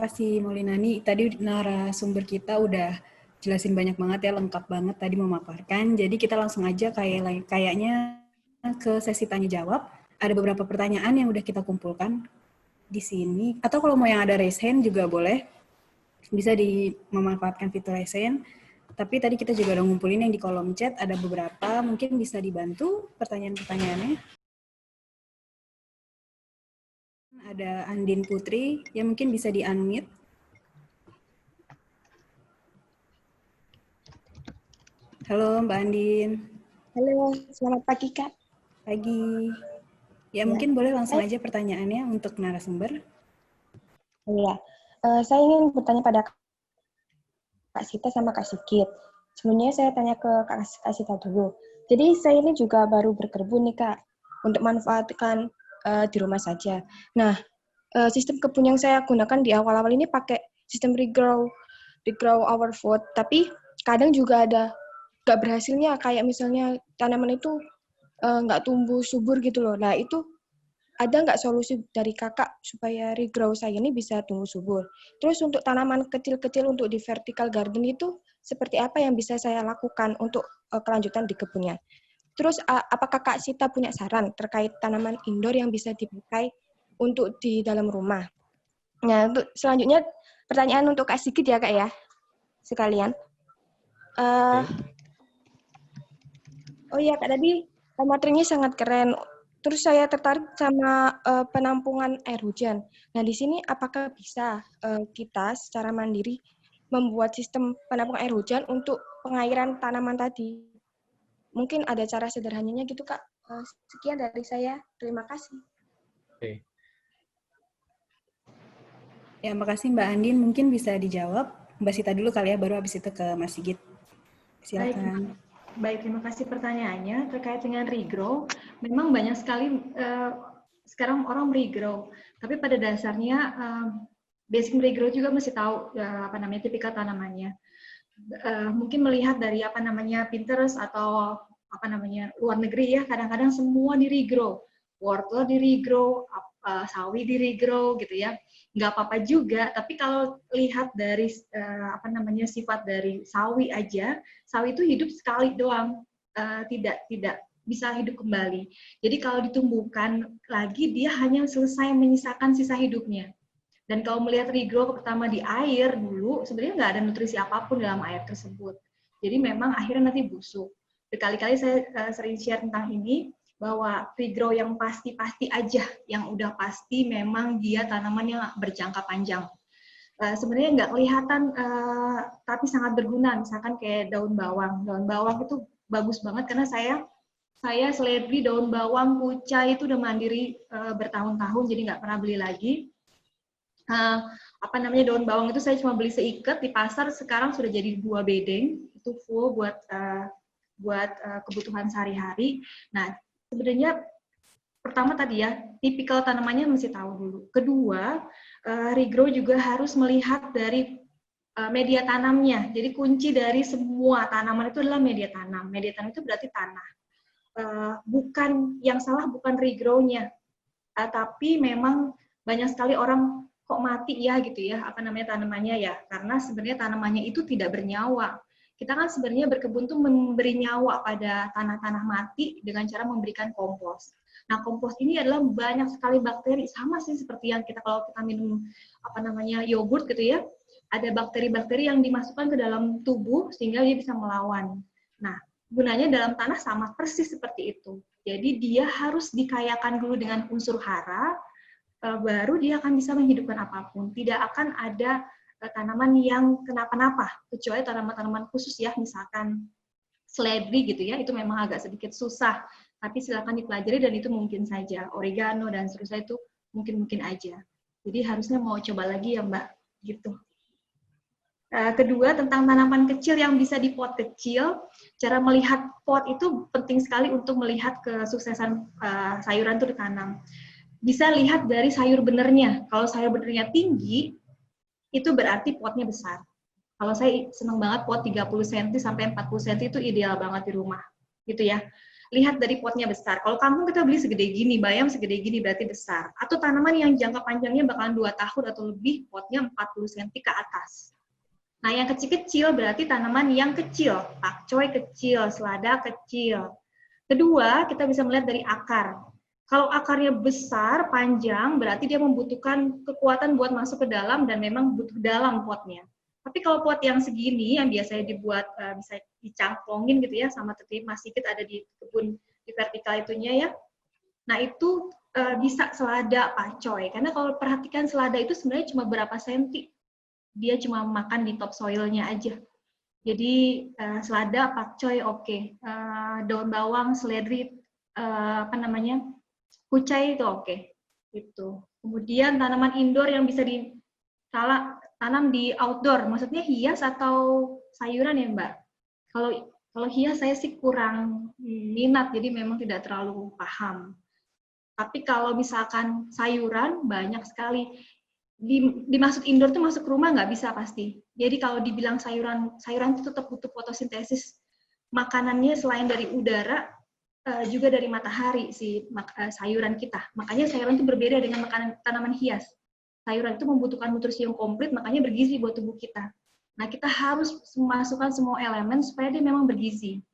kasih Maulinani. Tadi narasumber kita udah jelasin banyak banget ya, lengkap banget tadi memaparkan. Jadi kita langsung aja kayaknya ke sesi tanya jawab. Ada beberapa pertanyaan yang udah kita kumpulkan di sini. Atau kalau mau yang ada raise hand juga boleh. Bisa memanfaatkan fitur raise hand. Tapi tadi kita juga udah ngumpulin yang di kolom chat. Ada beberapa, mungkin bisa dibantu pertanyaan-pertanyaannya. Ada Andin Putri yang mungkin bisa di-unmute. Halo Mbak Andin. Halo, selamat pagi Kak. Pagi. Ya, mungkin boleh langsung aja pertanyaannya untuk narasumber. Iya, saya ingin bertanya pada Kak Sita sama Kak Sigit. Sebelumnya saya tanya ke Kak Sita dulu. Jadi saya ini juga baru berkebun nih Kak, untuk manfaatkan di rumah saja. Nah, sistem kebun yang saya gunakan di awal-awal ini pakai sistem regrow our food, tapi kadang juga ada nggak berhasilnya, kayak misalnya tanaman itu nggak tumbuh subur gitu loh. Nah, itu ada nggak solusi dari kakak supaya regrow saya ini bisa tumbuh subur? Terus untuk tanaman kecil-kecil untuk di vertical garden itu seperti apa yang bisa saya lakukan untuk kelanjutan di kebunnya? Terus apakah Kak Sita punya saran terkait tanaman indoor yang bisa dipakai untuk di dalam rumah? Nah, untuk selanjutnya pertanyaan untuk Kak Sigit ya Kak ya, sekalian. Oh iya Kak, tadi materinya sangat keren. Terus saya tertarik sama penampungan air hujan. Nah, di sini apakah bisa kita secara mandiri membuat sistem penampungan air hujan untuk pengairan tanaman tadi? Mungkin ada cara sederhananya gitu, Kak. Sekian dari saya. Terima kasih. Oke. Ya, makasih Mbak Andin. Mungkin bisa dijawab. Mbak Sita dulu kali ya, baru habis itu ke Mas Sigit. Silakan. Baik, terima kasih pertanyaannya terkait dengan regrow. Memang banyak sekali sekarang orang regrow, tapi pada dasarnya basic regrow juga mesti tahu apa namanya tipikal tanamannya. Mungkin melihat dari apa namanya Pinterest atau apa namanya luar negeri ya, kadang-kadang semua di regrow, wortel di regrow, sawi di regrow gitu ya. Nggak apa-apa juga, tapi kalau lihat dari apa namanya sifat dari sawi aja, sawi itu hidup sekali doang, tidak bisa hidup kembali. Jadi kalau ditumbuhkan lagi, dia hanya selesai menyisakan sisa hidupnya. Dan kalau melihat regrow pertama di air dulu, sebenarnya nggak ada nutrisi apapun dalam air tersebut. Jadi memang akhirnya nanti busuk. Berkali-kali saya sering share tentang ini, bahwa regrow yang pasti-pasti aja, yang udah pasti memang dia tanaman yang berjangka panjang. Sebenarnya nggak kelihatan, tapi sangat berguna. Misalkan kayak daun bawang. Daun bawang itu bagus banget karena saya seledri daun bawang kucai itu udah mandiri bertahun-tahun, jadi nggak pernah beli lagi. Apa namanya daun bawang itu saya cuma beli seikat di pasar, sekarang sudah jadi 2 bedeng, itu full buat kebutuhan sehari-hari. Nah, sebenarnya pertama tadi ya, tipikal tanamannya mesti tahu dulu. Kedua, regrow juga harus melihat dari media tanamnya. Jadi kunci dari semua tanaman itu adalah media tanam. Media tanam itu berarti tanah. Bukan yang salah bukan regrow-nya, tapi memang banyak sekali orang kok mati ya gitu ya, apa namanya tanamannya ya, karena sebenarnya tanamannya itu tidak bernyawa. Kita kan sebenarnya berkebun tuh memberi nyawa pada tanah-tanah mati dengan cara memberikan kompos. Nah, kompos ini adalah banyak sekali bakteri, sama sih seperti yang kalau kita minum apa namanya yogurt gitu ya, ada bakteri-bakteri yang dimasukkan ke dalam tubuh sehingga dia bisa melawan. Nah, gunanya dalam tanah sama persis seperti itu. Jadi dia harus dikayakan dulu dengan unsur hara, baru dia akan bisa menghidupkan apapun. Tidak akan ada tanaman yang kenapa-napa, kecuali tanaman-tanaman khusus ya, misalkan seledri gitu ya, itu memang agak sedikit susah, tapi silakan dipelajari dan itu mungkin saja. Oregano dan seterusnya itu mungkin aja. Jadi harusnya mau coba lagi ya Mbak, gitu. Kedua, tentang tanaman kecil yang bisa di pot kecil, cara melihat pot itu penting sekali untuk melihat kesuksesan sayuran itu ditanam. Bisa lihat dari sayur benernya. Kalau sayur benernya tinggi, itu berarti potnya besar. Kalau saya senang banget pot 30 cm sampai 40 cm itu ideal banget di rumah. Gitu ya. lihat dari potnya besar. Kalau kangkung kita beli segede gini, bayam segede gini berarti besar. Atau tanaman yang jangka panjangnya bakalan 2 tahun atau lebih, potnya 40 cm ke atas. Nah, yang kecil-kecil berarti tanaman yang kecil, pakcoy kecil, selada kecil. Kedua, kita bisa melihat dari akar. Kalau akarnya besar, panjang, berarti dia membutuhkan kekuatan buat masuk ke dalam dan memang butuh dalam potnya. Tapi kalau pot yang segini, yang biasanya dibuat bisa dicangklongin gitu ya, sama tadi Mas Sigit ada di kebun di vertikal itunya ya. Nah itu bisa selada pakcoy, karena kalau perhatikan selada itu sebenarnya cuma berapa senti, dia cuma makan di top soilnya aja. Jadi selada pakcoy oke. Daun bawang, seledri, kucai itu oke. Gitu. Kemudian tanaman indoor yang bisa tanam di outdoor, maksudnya hias atau sayuran ya Mbak? Kalau hias saya sih kurang minat, jadi memang tidak terlalu paham. Tapi kalau misalkan sayuran, banyak sekali. Dimasuk indoor tuh masuk rumah nggak bisa pasti. Jadi kalau dibilang sayuran itu tetap butuh fotosintesis. Makanannya selain dari udara, juga dari matahari sayuran kita. Makanya sayuran itu berbeda dengan tanaman hias. Sayuran itu membutuhkan nutrisi yang komplit, makanya bergizi buat tubuh kita. Nah, kita harus memasukkan semua elemen supaya dia memang bergizi.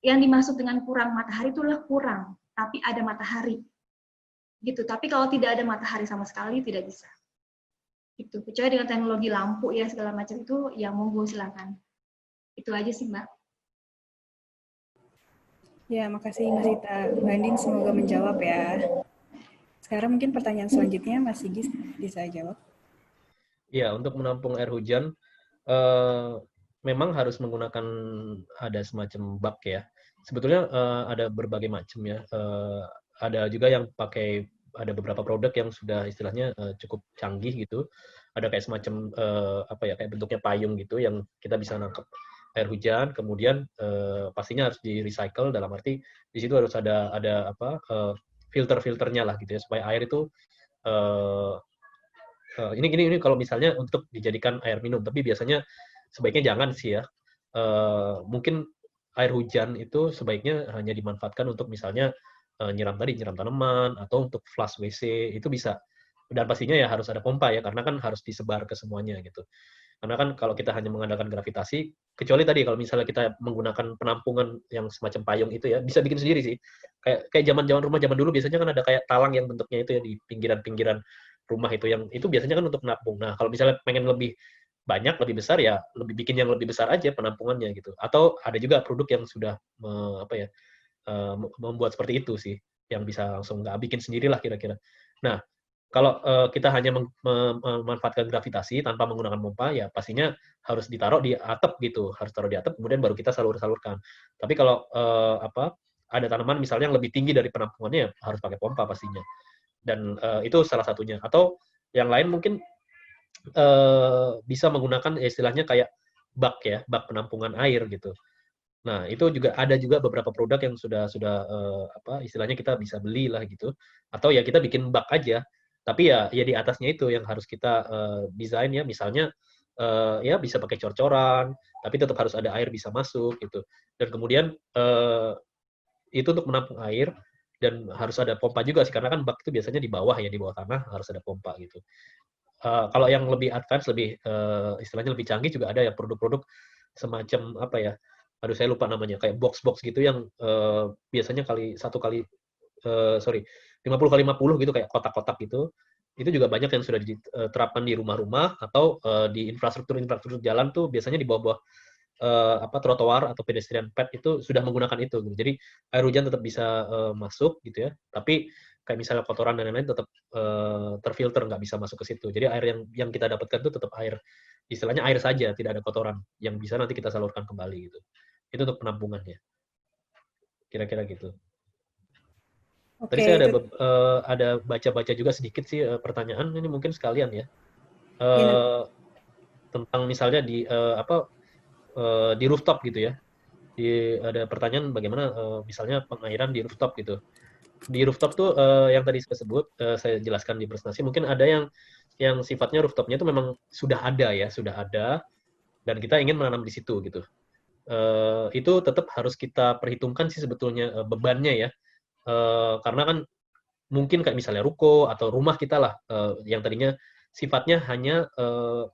Yang dimaksud dengan kurang matahari itulah kurang, tapi ada matahari. Gitu. Tapi kalau tidak ada matahari sama sekali, tidak bisa. Gitu. Kecuali dengan teknologi lampu ya segala macam itu, ya monggo silakan. Itu aja sih, Mbak. Ya, makasih Mas Ita. Mbak Andin semoga menjawab ya. Sekarang mungkin pertanyaan selanjutnya Mas Sigis bisa jawab. Ya, untuk menampung air hujan, memang harus menggunakan ada semacam bak ya. Sebetulnya ada berbagai macam ya. Ada juga yang pakai, ada beberapa produk yang sudah istilahnya cukup canggih gitu. Ada kayak semacam kayak bentuknya payung gitu yang kita bisa nangkep air hujan. Kemudian pastinya harus di recycle, dalam arti di situ harus ada filter-filternya lah gitu ya, supaya air itu ini kalau misalnya untuk dijadikan air minum, tapi biasanya sebaiknya jangan sih ya. Mungkin air hujan itu sebaiknya hanya dimanfaatkan untuk misalnya nyiram tanaman, atau untuk flush WC itu bisa. Dan pastinya ya harus ada pompa ya, karena kan harus disebar ke semuanya gitu. Karena kan kalau kita hanya mengandalkan gravitasi, kecuali tadi kalau misalnya kita menggunakan penampungan yang semacam payung itu ya, bisa bikin sendiri sih. Kayak zaman rumah zaman dulu biasanya kan ada kayak talang yang bentuknya itu ya di pinggiran-pinggiran rumah itu, yang itu biasanya kan untuk menampung. Nah, kalau misalnya pengen lebih banyak, lebih besar ya, lebih bikin yang lebih besar aja penampungannya gitu. Atau ada juga produk yang sudah membuat seperti itu sih, yang bisa langsung nggak bikin sendirilah kira-kira. Nah, kalau kita hanya memanfaatkan gravitasi tanpa menggunakan pompa, ya pastinya harus ditaruh di atap gitu, harus taruh di atap, kemudian baru kita salurkan. Tapi kalau ada tanaman misalnya yang lebih tinggi dari penampungannya, ya harus pakai pompa pastinya. Dan itu salah satunya. Atau yang lain mungkin bisa menggunakan istilahnya kayak bak ya, bak penampungan air gitu. Nah, itu juga ada juga beberapa produk yang sudah istilahnya kita bisa beli lah gitu. Atau ya kita bikin bak aja. Tapi ya di atasnya itu yang harus kita desain ya, misalnya ya bisa pakai cor-coran, tapi tetap harus ada air bisa masuk gitu. Dan kemudian itu untuk menampung air, dan harus ada pompa juga sih, karena kan bak itu biasanya di bawah ya, di bawah tanah harus ada pompa gitu. Kalau yang lebih advance, lebih istilahnya lebih canggih, juga ada ya produk-produk semacam apa ya, aduh saya lupa namanya, kayak box-box gitu yang biasanya 50 kali 50 gitu, kayak kotak-kotak gitu. Itu juga banyak yang sudah diterapkan di rumah-rumah atau di infrastruktur jalan tuh, biasanya di bawah-bawah trotoar atau pedestrian pad itu sudah menggunakan itu gitu. Jadi air hujan tetap bisa masuk gitu ya, tapi kayak misalnya kotoran dan lain-lain tetap terfilter, nggak bisa masuk ke situ. Jadi air yang kita dapatkan itu tetap air, istilahnya air saja, tidak ada kotoran yang bisa nanti kita salurkan kembali gitu. Itu untuk penampungannya. Kira-kira gitu. Tadi saya ada baca-baca juga sedikit sih pertanyaan, ini mungkin sekalian ya. Tentang misalnya di rooftop gitu ya. Ada pertanyaan bagaimana misalnya pengairan di rooftop gitu. Di rooftop tuh yang tadi saya sebut, saya jelaskan di presentasi, mungkin ada yang sifatnya rooftopnya itu memang sudah ada ya, dan kita ingin menanam di situ gitu. itu tetap harus kita perhitungkan sih sebetulnya bebannya ya. Karena kan mungkin kayak misalnya ruko atau rumah kita lah yang tadinya sifatnya hanya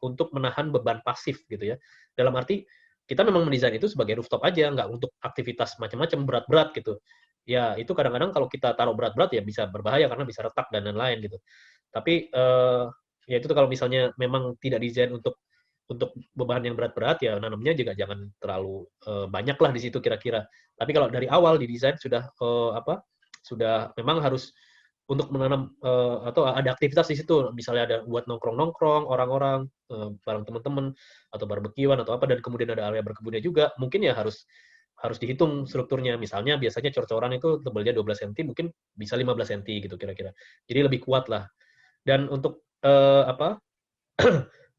untuk menahan beban pasif gitu ya. Dalam arti kita memang mendesain itu sebagai rooftop aja, nggak untuk aktivitas macam-macam berat-berat gitu. Ya itu kadang-kadang kalau kita taruh berat-berat ya bisa berbahaya karena bisa retak dan lain-lain gitu. Tapi ya itu kalau misalnya memang tidak desain untuk beban yang berat-berat ya nanamnya juga jangan terlalu banyak lah di situ kira-kira. Tapi kalau dari awal didesain sudah sudah memang harus untuk menanam atau ada aktivitas di situ, misalnya ada buat nongkrong-nongkrong orang-orang bareng teman-teman atau barbekyuan atau apa dan kemudian ada area berkebunnya juga, mungkin ya harus dihitung strukturnya. Misalnya biasanya cor-coran itu tebalnya 12 cm, mungkin bisa 15 cm gitu kira-kira. Jadi lebih kuat lah. Dan untuk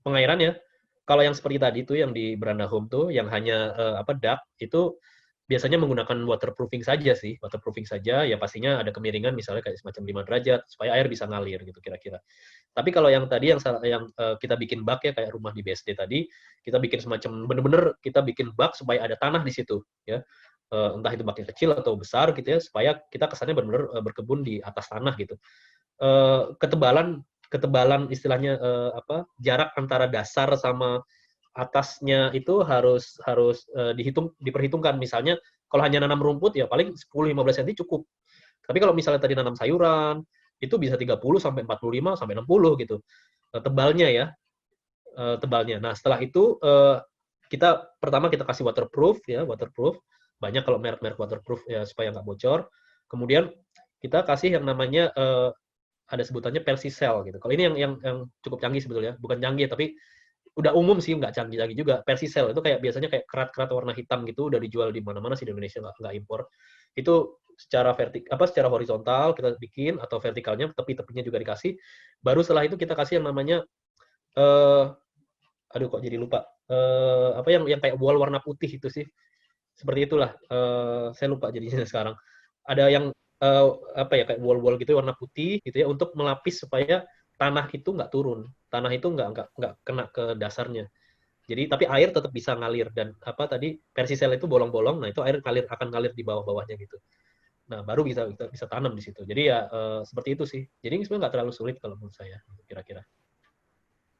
pengairan ya, kalau yang seperti tadi tuh yang di beranda home tuh yang hanya duct itu biasanya menggunakan waterproofing saja sih, waterproofing saja ya pastinya ada kemiringan misalnya kayak semacam 5 derajat supaya air bisa ngalir gitu kira-kira. Tapi kalau yang tadi yang kita bikin bak ya kayak rumah di BSD tadi, kita bikin semacam bener-bener kita bikin bak supaya ada tanah di situ ya. Entah itu baknya kecil atau besar gitu ya, supaya kita kesannya benar-benar berkebun di atas tanah gitu. Ketebalan istilahnya jarak antara dasar sama atasnya itu harus diperhitungkan. Misalnya kalau hanya nanam rumput ya paling 10-15 cm cukup. Tapi kalau misalnya tadi nanam sayuran itu bisa 30 sampai 45 sampai 60 gitu. Tebalnya ya. Tebalnya. Nah, setelah itu pertama kita kasih waterproof ya, waterproof. Banyak kalau merek-merek waterproof ya supaya nggak bocor. Kemudian kita kasih yang namanya ada sebutannya Persicel gitu. Kalau ini yang cukup canggih sebetulnya, bukan canggih tapi udah umum sih, nggak canggih-canggih juga. Persicel itu kayak biasanya kayak kerat-kerat warna hitam gitu, udah dijual di mana-mana sih di Indonesia, nggak impor. Itu secara horizontal kita bikin atau vertikalnya tepi-tepinya juga dikasih. Baru setelah itu kita kasih yang namanya aduh kok jadi lupa. Yang kayak wall warna putih itu sih. Seperti itulah. Saya lupa jadinya sekarang. Ada yang kayak wall-wall gitu warna putih gitu ya untuk melapis supaya tanah itu nggak turun, tanah itu nggak kena ke dasarnya. Jadi tapi air tetap bisa ngalir dan tadi Persicel itu bolong-bolong, nah itu air akan ngalir di bawah-bawahnya gitu. Nah baru bisa tanam di situ. Jadi ya seperti itu sih. Jadi sebenarnya nggak terlalu sulit kalau menurut saya kira-kira.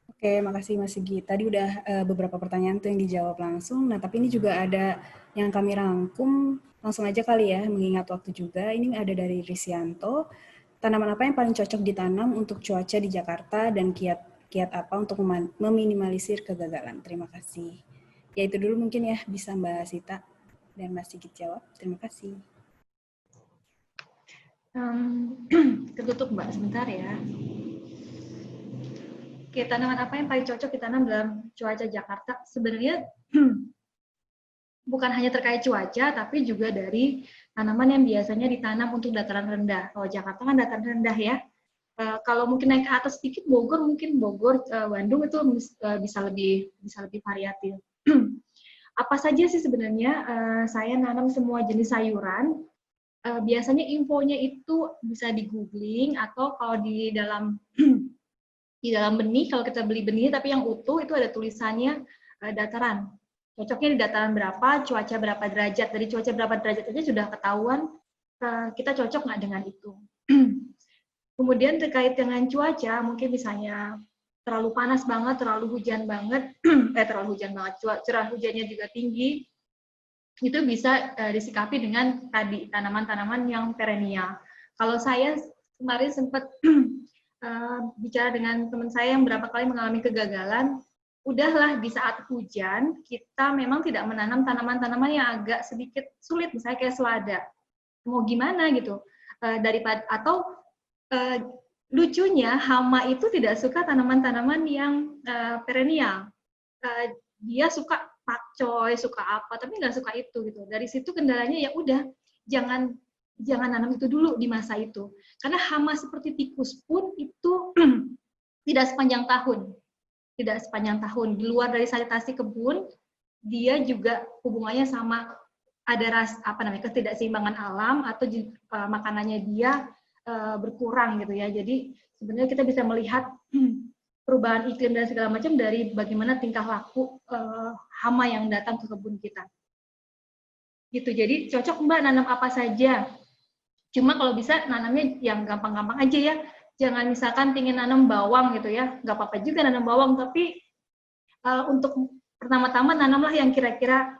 Oke, makasih Mas Sigi. Tadi udah beberapa pertanyaan tuh yang dijawab langsung. Nah, tapi ini juga ada yang kami rangkum. Langsung aja kali ya, mengingat waktu juga. Ini ada dari Risianto. Tanaman apa yang paling cocok ditanam untuk cuaca di Jakarta dan kiat apa untuk meminimalisir kegagalan? Terima kasih. Ya itu dulu mungkin ya, bisa Mbak Sita dan Mas Sigit jawab. Terima kasih. Ketutup Mbak, sebentar ya. Oke, tanaman apa yang paling cocok ditanam dalam cuaca Jakarta? Sebenarnya bukan hanya terkait cuaca, tapi juga dari tanaman yang biasanya ditanam untuk dataran rendah. Kalau Jakarta kan dataran rendah ya. Kalau mungkin naik ke atas sedikit, Bogor, Bandung itu bisa lebih variatif. Apa saja sih sebenarnya saya nanam semua jenis sayuran. Biasanya infonya itu bisa di googling atau kalau di dalam benih, kalau kita beli benih tapi yang utuh itu ada tulisannya dataran. Cocoknya di dataran berapa, cuaca berapa derajat. Dari cuaca berapa derajat aja sudah ketahuan kita cocok nggak dengan itu. Kemudian terkait dengan cuaca, mungkin misalnya terlalu panas banget, terlalu hujan banget, curah hujannya juga tinggi, itu bisa disikapi dengan tadi tanaman-tanaman yang perennial. Kalau saya kemarin sempat bicara dengan teman saya yang berapa kali mengalami kegagalan, udahlah di saat hujan kita memang tidak menanam tanaman-tanaman yang agak sedikit sulit, misalnya kayak selada. Mau gimana gitu? Lucunya hama itu tidak suka tanaman-tanaman yang perennial. Dia suka pakcoy, suka apa, tapi nggak suka itu gitu. Dari situ kendalanya ya udah jangan nanam itu dulu di masa itu. Karena hama seperti tikus pun itu tidak sepanjang tahun. Di luar dari sanitasi kebun, dia juga hubungannya sama ada ketidakseimbangan alam atau makanannya dia berkurang gitu ya. Jadi sebenarnya kita bisa melihat perubahan iklim dan segala macam dari bagaimana tingkah laku hama yang datang ke kebun kita. gitu. Jadi cocok Mbak nanam apa saja. Cuma kalau bisa nanamnya yang gampang-gampang aja ya. Jangan misalkan ingin nanam bawang gitu ya, nggak apa-apa juga nanam bawang, tapi untuk pertama-tama nanamlah yang kira-kira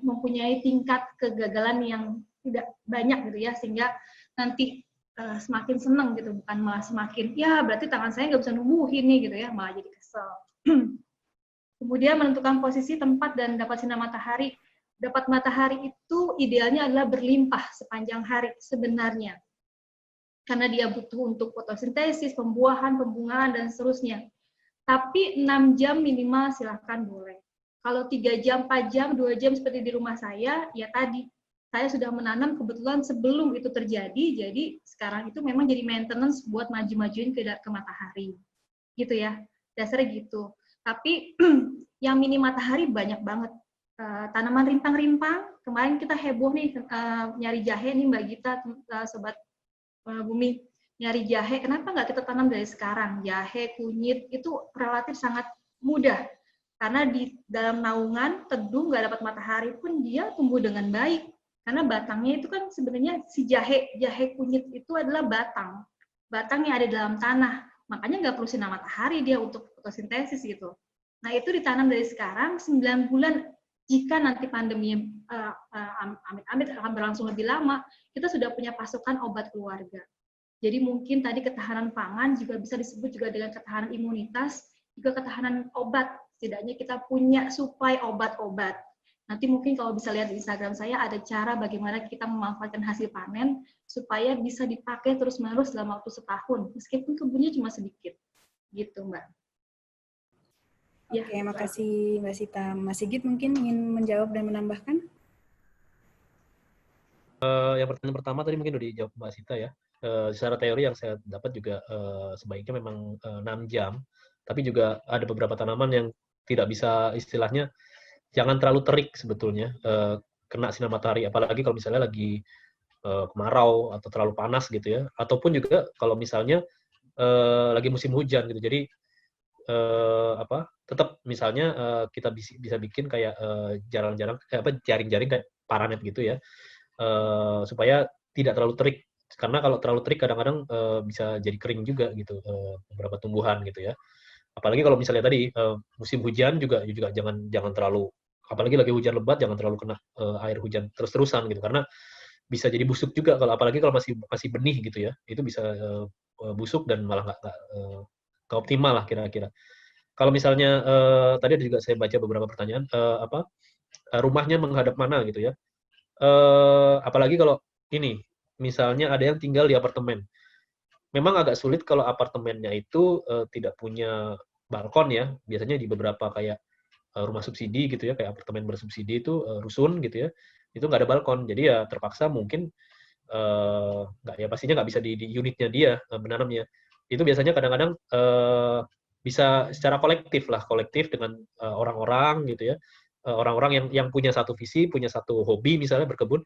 mempunyai tingkat kegagalan yang tidak banyak gitu ya, sehingga nanti semakin senang gitu, bukan malah semakin ya berarti tangan saya nggak bisa numbuhin nih gitu ya, malah jadi kesel. Kemudian menentukan posisi, tempat, dan dapat sinar matahari. Dapat matahari itu idealnya adalah berlimpah sepanjang hari sebenarnya, karena dia butuh untuk fotosintesis, pembuahan, pembungaan, dan seterusnya. Tapi 6 jam minimal silahkan boleh. Kalau 3 jam, 4 jam, 2 jam seperti di rumah saya, ya tadi, saya sudah menanam kebetulan sebelum itu terjadi, jadi sekarang itu memang jadi maintenance buat maju-majuin ke matahari. Gitu ya, dasarnya gitu. Tapi yang mini matahari banyak banget. Tanaman rimpang-rimpang, kemarin kita heboh nih, nyari jahe nih Mbak Gita, Sobat Bumi, nyari jahe, kenapa nggak kita tanam dari sekarang? Jahe, kunyit, itu relatif sangat mudah. Karena di dalam naungan, teduh, nggak dapat matahari pun dia tumbuh dengan baik. Karena batangnya itu kan sebenarnya si jahe kunyit itu adalah batang. Batang yang ada dalam tanah. Makanya nggak perlu sinar matahari dia untuk fotosintesis gitu. Nah itu ditanam dari sekarang, 9 bulan, jika nanti pandemi amit-amit akan berlangsung lebih lama, kita sudah punya pasokan obat keluarga. Jadi mungkin tadi ketahanan pangan juga bisa disebut juga dengan ketahanan imunitas, juga ketahanan obat. Setidaknya kita punya suplai obat-obat. Nanti mungkin kalau bisa lihat di Instagram saya ada cara bagaimana kita memanfaatkan hasil panen supaya bisa dipakai terus-menerus dalam waktu setahun, meskipun kebunnya cuma sedikit. Gitu, Mbak. Oke, makasih Mbak Sita. Mas Sigit mungkin ingin menjawab dan menambahkan? Yang pertanyaan pertama tadi mungkin udah dijawab Mbak Sita ya. Secara teori yang saya dapat juga sebaiknya memang 6 jam, tapi juga ada beberapa tanaman yang tidak bisa istilahnya jangan terlalu terik sebetulnya kena sinar matahari, apalagi kalau misalnya lagi kemarau atau terlalu panas gitu ya, ataupun juga kalau misalnya lagi musim hujan gitu. Jadi tetap misalnya kita bisa bikin kayak jaring-jaring kayak paranet gitu ya, supaya tidak terlalu terik. Karena kalau terlalu terik kadang-kadang bisa jadi kering juga gitu beberapa tumbuhan gitu ya. Apalagi kalau misalnya tadi musim hujan juga jangan terlalu, apalagi lagi hujan lebat jangan terlalu kena air hujan terus-terusan gitu, karena bisa jadi busuk juga apalagi kalau masih benih gitu ya, itu bisa busuk dan malah nggak optimal lah kira-kira. Kalau misalnya tadi ada juga saya baca beberapa pertanyaan rumahnya menghadap mana gitu ya. Apalagi kalau ini misalnya ada yang tinggal di apartemen. Memang agak sulit kalau apartemennya itu tidak punya balkon ya. Biasanya di beberapa kayak rumah subsidi gitu ya, kayak apartemen bersubsidi itu rusun gitu ya, itu nggak ada balkon. Jadi ya terpaksa mungkin nggak ya pastinya nggak bisa di unitnya dia menanamnya. Itu biasanya kadang-kadang bisa secara kolektif dengan orang-orang gitu ya, orang-orang yang punya satu visi, punya satu hobi misalnya berkebun,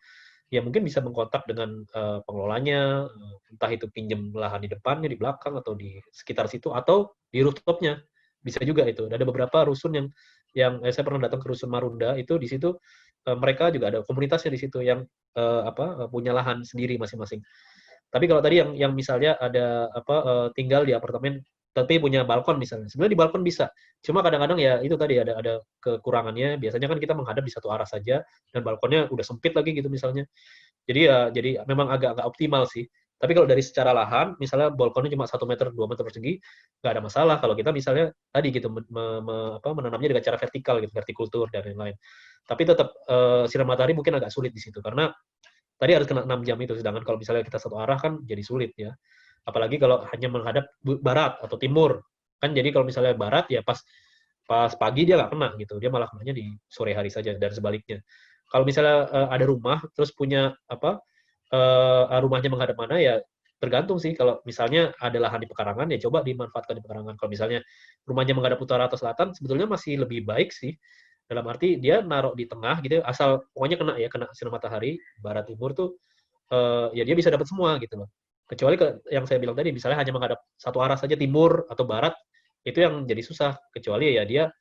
ya mungkin bisa mengkontak dengan pengelolanya, entah itu pinjam lahan di depannya, di belakang, atau di sekitar situ, atau di rooftopnya. Bisa juga itu. Ada beberapa rusun yang saya pernah datang ke rusun Marunda, itu di situ mereka juga ada komunitasnya di situ yang punya lahan sendiri masing-masing. Tapi kalau tadi yang misalnya ada tinggal di apartemen tapi punya balkon misalnya, sebenarnya di balkon bisa. Cuma kadang-kadang ya itu tadi ada kekurangannya. Biasanya kan kita menghadap di satu arah saja dan balkonnya udah sempit lagi gitu misalnya. Jadi memang agak optimal sih. Tapi kalau dari secara lahan, misalnya balkonnya cuma 1 meter, 2 meter persegi, nggak ada masalah. Kalau kita misalnya tadi gitu menanamnya dengan cara vertikal gitu, vertikultur dan lain-lain. Tapi tetap sinar matahari mungkin agak sulit di situ karena tadi harus kena 6 jam itu, sedangkan kalau misalnya kita satu arah kan jadi sulit ya. Apalagi kalau hanya menghadap barat atau timur. Kan jadi kalau misalnya barat ya pas pagi dia nggak kena gitu, dia malah kenanya di sore hari saja dan sebaliknya. Kalau misalnya ada rumah terus punya rumahnya menghadap mana ya tergantung sih. Kalau misalnya ada lahan di pekarangan ya coba dimanfaatkan di pekarangan. Kalau misalnya rumahnya menghadap utara atau selatan sebetulnya masih lebih baik sih. Dalam arti dia naruh di tengah gitu, asal pokoknya kena sinar matahari barat timur tuh ya dia bisa dapat semua gitu loh. Kecuali yang saya bilang tadi, misalnya hanya menghadap satu arah saja timur atau barat, itu yang jadi susah. Kecuali ya dia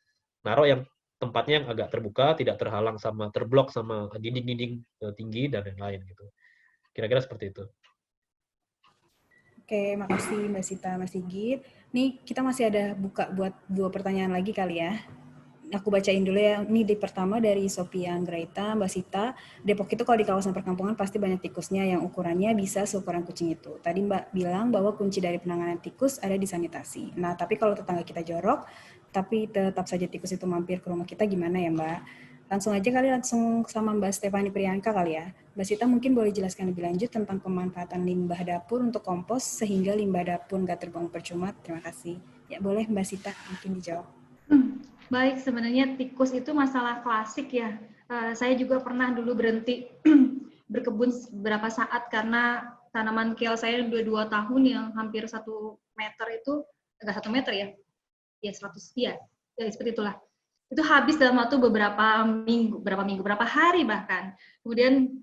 naruh yang tempatnya yang agak terbuka, tidak terhalang sama terblok sama dinding-dinding tinggi dan yang lain gitu. Kira-kira seperti itu. Oke, makasih Mbak Sita, Mas Sigit. Nih kita masih ada buka buat 2 pertanyaan lagi kali ya. Aku bacain dulu ya. Ini di pertama dari Sophia Anggraita, Mbak Sita. Depok itu kalau di kawasan perkampungan pasti banyak tikusnya yang ukurannya bisa seukuran kucing itu. Tadi Mbak bilang bahwa kunci dari penanganan tikus ada di sanitasi. Nah, tapi kalau tetangga kita jorok, tapi tetap saja tikus itu mampir ke rumah kita, gimana ya Mbak? Langsung sama Mbak Stefani Priyanka kali ya. Mbak Sita mungkin boleh jelaskan lebih lanjut tentang pemanfaatan limbah dapur untuk kompos sehingga limbah dapur nggak terbuang percuma. Terima kasih. Ya boleh Mbak Sita mungkin dijawab. Baik, sebenarnya tikus itu masalah klasik ya. Saya juga pernah dulu berhenti berkebun beberapa saat karena tanaman kale saya udah 2 tahun yang hampir 1 meter itu, enggak 1 meter ya, ya 100, ya seperti itulah. Itu habis dalam waktu beberapa hari bahkan. Kemudian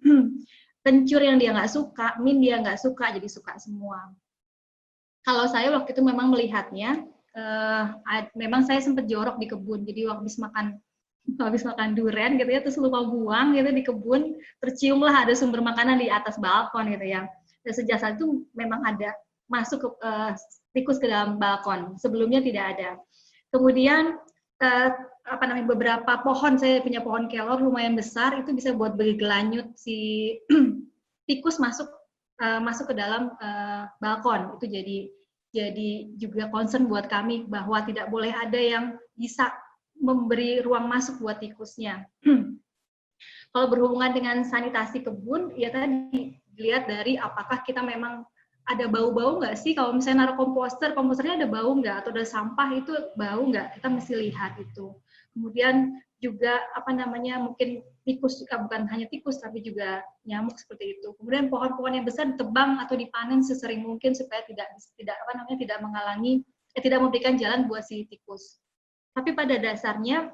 kencur yang dia nggak suka, min dia nggak suka, jadi suka semua. Kalau saya waktu itu memang melihatnya, memang saya sempat jorok di kebun, jadi habis makan durian gitu ya, terus lupa buang gitu di kebun, terciumlah ada sumber makanan di atas balkon gitu ya. Dan sejak saat itu memang ada masuk ke tikus ke dalam balkon, sebelumnya tidak ada. Kemudian beberapa pohon, saya punya pohon kelor lumayan besar, itu bisa buat bergelanyut si tikus masuk ke dalam balkon. Itu jadi juga concern buat kami bahwa tidak boleh ada yang bisa memberi ruang masuk buat tikusnya. Kalau berhubungan dengan sanitasi kebun, ya tadi dilihat dari apakah kita memang ada bau-bau nggak sih, kalau misalnya naruh komposternya ada bau nggak, atau ada sampah itu bau nggak, kita mesti lihat itu. Kemudian juga mungkin tikus, bukan hanya tikus tapi juga nyamuk seperti itu. Kemudian pohon-pohon yang besar ditebang atau dipanen sesering mungkin supaya tidak menghalangi, tidak memberikan jalan buat si tikus. Tapi pada dasarnya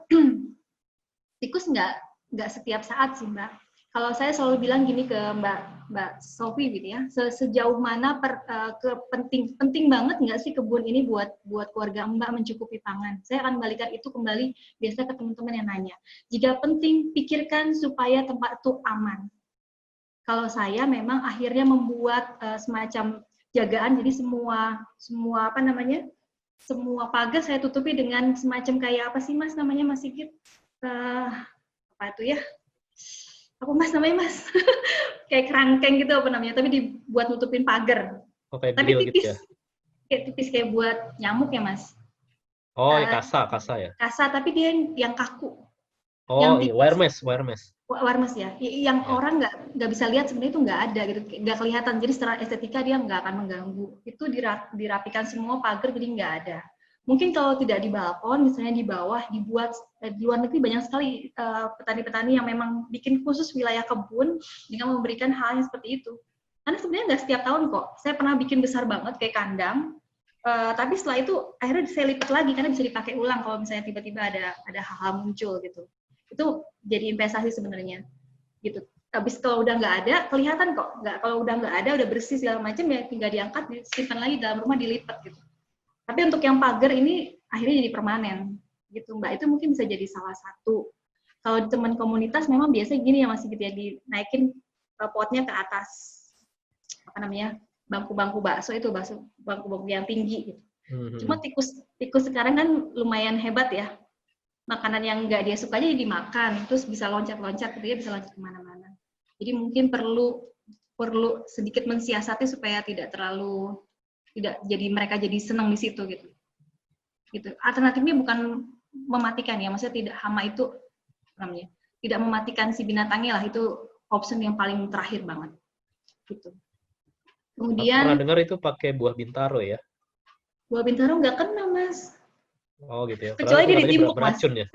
tikus nggak setiap saat sih Mbak. Kalau saya selalu bilang gini ke Mbak Sophie gitu ya, sejauh mana penting banget nggak sih kebun ini buat keluarga Mbak mencukupi pangan. Saya akan balikan itu kembali biasa ke teman-teman yang nanya. Jika penting, pikirkan supaya tempat itu aman. Kalau saya memang akhirnya membuat semacam jagaan, jadi semua pagar saya tutupi dengan semacam kayak apa sih Mas namanya, Mas Sigit? Apa itu ya? Apa Mas namanya Mas? Kayak kerangkeng gitu apa namanya, tapi dibuat nutupin pagar. Tapi tipis, gitu ya? Kayak tipis kayak buat nyamuk ya Mas. Oh, kasa ya? Kasa, tapi dia yang kaku. Oh, yang wire mesh ya. Yang orang nggak bisa lihat sebenarnya itu nggak ada gitu, nggak kelihatan. Jadi secara estetika dia nggak akan mengganggu. Itu dirapikan semua pagar, jadi nggak ada. Mungkin kalau tidak di balkon, misalnya di bawah, dibuat di luar negeri banyak sekali petani-petani yang memang bikin khusus wilayah kebun dengan memberikan hal yang seperti itu. Karena sebenarnya nggak setiap tahun kok. Saya pernah bikin besar banget kayak kandang, tapi setelah itu akhirnya saya lipat lagi karena bisa dipakai ulang kalau misalnya tiba-tiba ada hal-hal muncul gitu. Itu jadi investasi sebenarnya. Gitu. Habis kalau udah nggak ada, kelihatan kok. Kalau udah nggak ada, udah bersih segala macam ya tinggal diangkat, disimpan lagi dalam rumah, dilipat gitu. Tapi untuk yang pagar ini akhirnya jadi permanen, gitu Mbak. Itu mungkin bisa jadi salah satu. Kalau di teman komunitas memang biasanya gini ya masih gitu ya, dinaikin potnya ke atas, bangku-bangku bakso itu, bangku-bangku yang tinggi gitu. Cuma tikus sekarang kan lumayan hebat ya. Makanan yang nggak dia suka aja dimakan, terus bisa loncat-loncat gitu ya, bisa loncat kemana-mana. Jadi mungkin perlu sedikit mensiasati supaya tidak mereka jadi senang di situ gitu. Alternatifnya bukan mematikan ya, maksudnya tidak, hama itu tidak mematikan si binatangnya lah, itu option yang paling terakhir banget gitu. Kemudian pernah dengar itu pakai buah bintaro ya? Buah bintaro nggak kena Mas. Oh gitu ya. Kecuali dia ditimbuk Mas. Ya?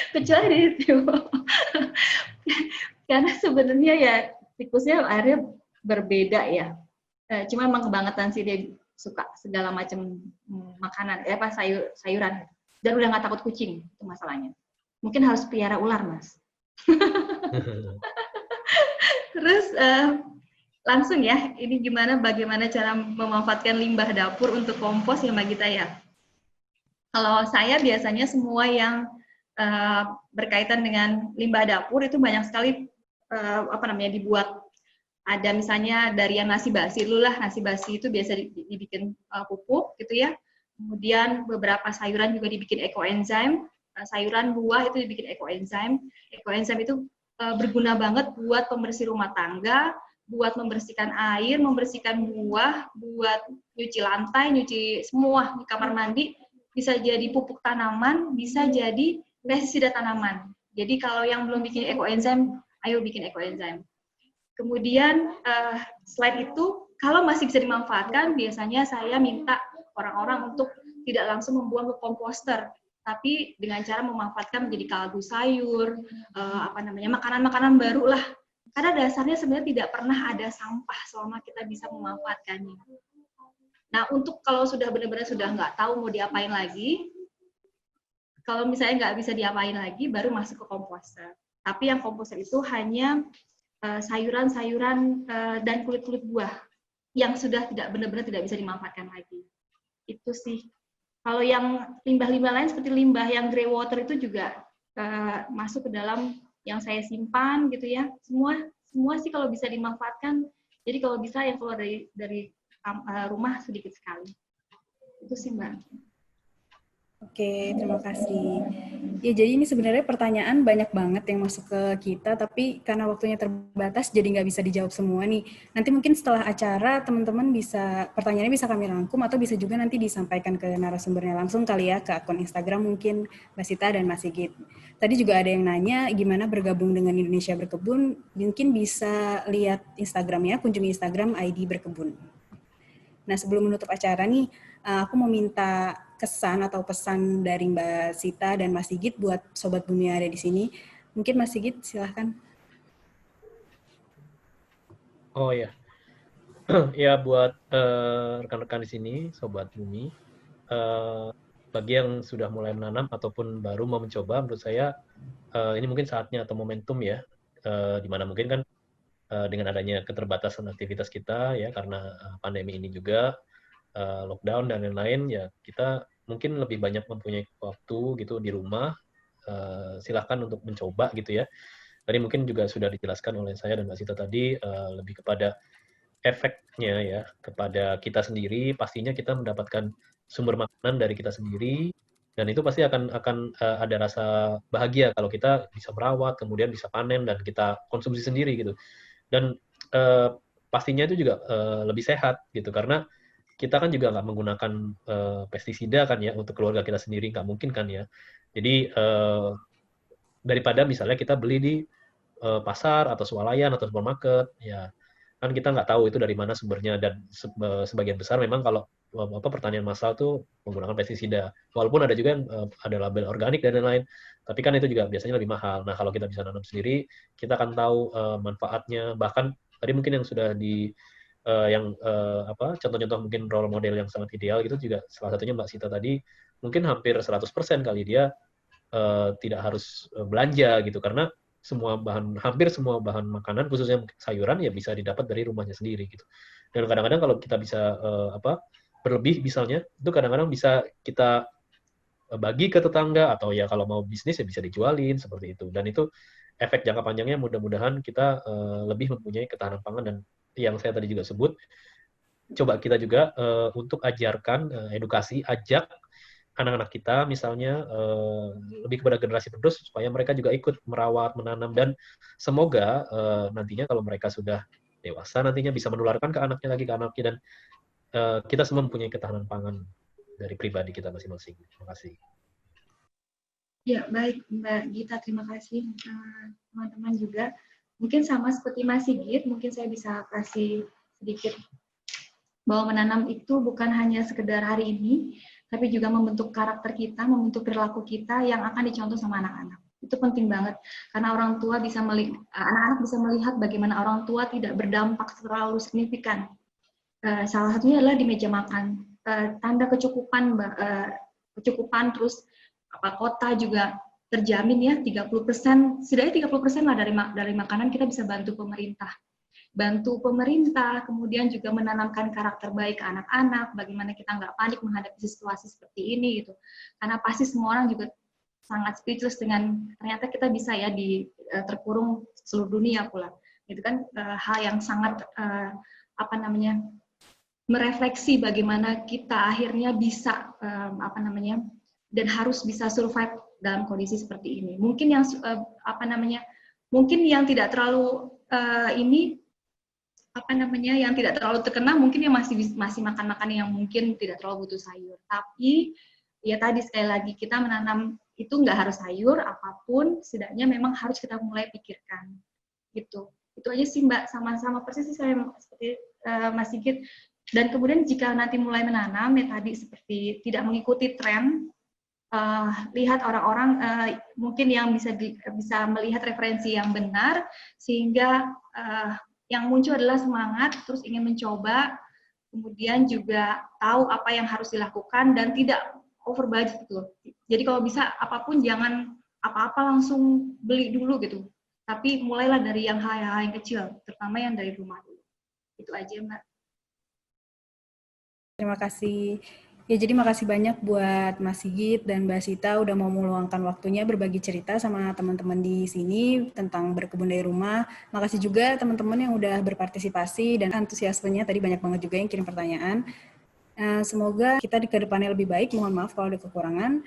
Kecuali dia ditimbuk. Karena sebenarnya ya tikusnya akhirnya berbeda ya. Cuma emang kebangetan sih dia suka segala macam makanan, sayuran. Dan udah nggak takut kucing, itu masalahnya. Mungkin harus pelihara ular, Mas. Terus langsung ya, ini bagaimana cara memanfaatkan limbah dapur untuk kompos ya Mbak Gita ya. Kalau saya biasanya semua yang berkaitan dengan limbah dapur itu banyak sekali dibuat. Ada misalnya dari yang nasi basi dulu lah, nasi basi itu biasa dibikin pupuk gitu ya. Kemudian beberapa sayuran juga dibikin ekoenzim, sayuran buah itu dibikin ekoenzim. Ekoenzim itu berguna banget buat pembersih rumah tangga, buat membersihkan air, membersihkan buah, buat nyuci lantai, nyuci semua di kamar mandi, bisa jadi pupuk tanaman, bisa jadi pestisida tanaman. Jadi kalau yang belum bikin ekoenzim, ayo bikin ekoenzim. Kemudian selain itu, kalau masih bisa dimanfaatkan, biasanya saya minta orang-orang untuk tidak langsung membuang ke komposter, tapi dengan cara memanfaatkan menjadi kaldu sayur, makanan-makanan baru lah. Karena dasarnya sebenarnya tidak pernah ada sampah selama kita bisa memanfaatkannya. Nah, untuk kalau sudah benar-benar sudah nggak tahu mau diapain lagi, kalau misalnya nggak bisa diapain lagi, baru masuk ke komposter. Tapi yang komposter itu hanya sayuran-sayuran dan kulit-kulit buah yang sudah benar-benar tidak bisa dimanfaatkan lagi. Itu sih. Kalau yang limbah-limbah lain seperti limbah yang grey water itu juga masuk ke dalam yang saya simpan gitu ya. Semua sih kalau bisa dimanfaatkan. Jadi kalau bisa yang keluar dari rumah sedikit sekali. Itu sih Mbak. Oke, terima kasih. Ya, jadi ini sebenarnya pertanyaan banyak banget yang masuk ke kita, tapi karena waktunya terbatas, jadi nggak bisa dijawab semua nih. Nanti mungkin setelah acara, teman-teman pertanyaannya bisa kami rangkum, atau bisa juga nanti disampaikan ke narasumbernya langsung kali ya, ke akun Instagram mungkin Mbak Sita dan Mas Sigit. Tadi juga ada yang nanya, gimana bergabung dengan Indonesia Berkebun, mungkin bisa lihat Instagramnya, kunjungi Instagram ID Berkebun. Nah, sebelum menutup acara nih, aku mau minta kesan atau pesan dari Mbak Sita dan Mas Sigit buat Sobat Bumi yang ada di sini. Mungkin Mas Sigit, silahkan. Oh ya, ya buat rekan-rekan di sini, Sobat Bumi, bagi yang sudah mulai menanam ataupun baru mau mencoba, menurut saya ini mungkin saatnya atau momentum ya, di mana mungkin kan dengan adanya keterbatasan aktivitas kita ya karena pandemi ini juga lockdown dan lain-lain ya kita mungkin lebih banyak mempunyai waktu gitu di rumah, silahkan untuk mencoba gitu ya. Tadi mungkin juga sudah dijelaskan oleh saya dan Mbak Sita tadi lebih kepada efeknya ya kepada kita sendiri, pastinya kita mendapatkan sumber makanan dari kita sendiri dan itu pasti akan ada rasa bahagia kalau kita bisa merawat kemudian bisa panen dan kita konsumsi sendiri gitu. Dan pastinya itu juga lebih sehat gitu karena kita kan juga nggak menggunakan pestisida kan ya untuk keluarga kita sendiri, nggak mungkin kan ya. Jadi daripada misalnya kita beli di pasar atau swalayan atau supermarket, ya kan kita nggak tahu itu dari mana sumbernya dan sebagian besar memang kalau pertanian massal tuh menggunakan pestisida. Walaupun ada juga yang ada label organik dan lain-lain, tapi kan itu juga biasanya lebih mahal. Nah kalau kita bisa nanam sendiri, kita akan tahu manfaatnya. Bahkan tadi mungkin yang sudah contoh-contoh mungkin role model yang sangat ideal gitu juga salah satunya Mbak Sita tadi mungkin hampir 100% kali dia tidak harus belanja gitu karena hampir semua bahan makanan khususnya sayuran ya bisa didapat dari rumahnya sendiri gitu. Dan kadang-kadang kalau kita bisa berlebih misalnya itu kadang-kadang bisa kita bagi ke tetangga atau ya kalau mau bisnis ya bisa dijualin seperti itu. Dan itu efek jangka panjangnya mudah-mudahan kita lebih mempunyai ketahanan pangan dan yang saya tadi juga sebut coba kita juga untuk ajarkan edukasi, ajak anak-anak kita misalnya lebih kepada generasi penerus supaya mereka juga ikut merawat, menanam dan semoga nantinya kalau mereka sudah dewasa nantinya bisa menularkan ke anaknya dan kita semua mempunyai ketahanan pangan dari pribadi kita masing-masing. Terima kasih. Ya, baik Mbak Gita, terima kasih teman-teman juga. Mungkin sama seperti Mas Sigit, mungkin saya bisa kasih sedikit bahwa menanam itu bukan hanya sekedar hari ini, tapi juga membentuk karakter kita, membentuk perilaku kita yang akan dicontoh sama anak-anak. Itu penting banget, karena anak-anak bisa melihat bagaimana orang tua tidak berdampak terlalu signifikan. Salah satunya adalah di meja makan. Tanda kecukupan, terus kota juga terjamin ya 30%, setidaknya 30% lah dari makanan kita bisa bantu pemerintah, kemudian juga menanamkan karakter baik ke anak-anak, bagaimana kita nggak panik menghadapi situasi seperti ini gitu, karena pasti semua orang juga sangat speechless dengan ternyata kita bisa ya terkurung seluruh dunia pula. Itu kan hal yang sangat merefleksi bagaimana kita akhirnya bisa dan harus bisa survive dalam kondisi seperti ini. Mungkin yang mungkin yang tidak terlalu yang tidak terlalu terkenal mungkin yang masih makan yang mungkin tidak terlalu butuh sayur. Tapi ya tadi sekali lagi kita menanam itu nggak harus sayur apapun, setidaknya memang harus kita mulai pikirkan gitu. Itu aja sih Mbak, sama-sama persis saya seperti Mas Sigit. Dan kemudian jika nanti mulai menanam ya tadi seperti tidak mengikuti tren, lihat orang-orang mungkin yang bisa melihat referensi yang benar sehingga yang muncul adalah semangat, terus ingin mencoba, kemudian juga tahu apa yang harus dilakukan dan tidak over budget gitu. Jadi kalau bisa apapun jangan apa-apa langsung beli dulu gitu. Tapi mulailah dari hal-hal yang kecil, terutama yang dari rumah dulu. Itu aja Mbak. Terima kasih. Ya, jadi makasih banyak buat Mas Sigit dan Mbak Sita udah mau meluangkan waktunya berbagi cerita sama teman-teman di sini tentang berkebun dari rumah. Makasih juga teman-teman yang udah berpartisipasi dan antusiasmenya, tadi banyak banget juga yang kirim pertanyaan. Semoga kita di kedepannya lebih baik, mohon maaf kalau ada kekurangan.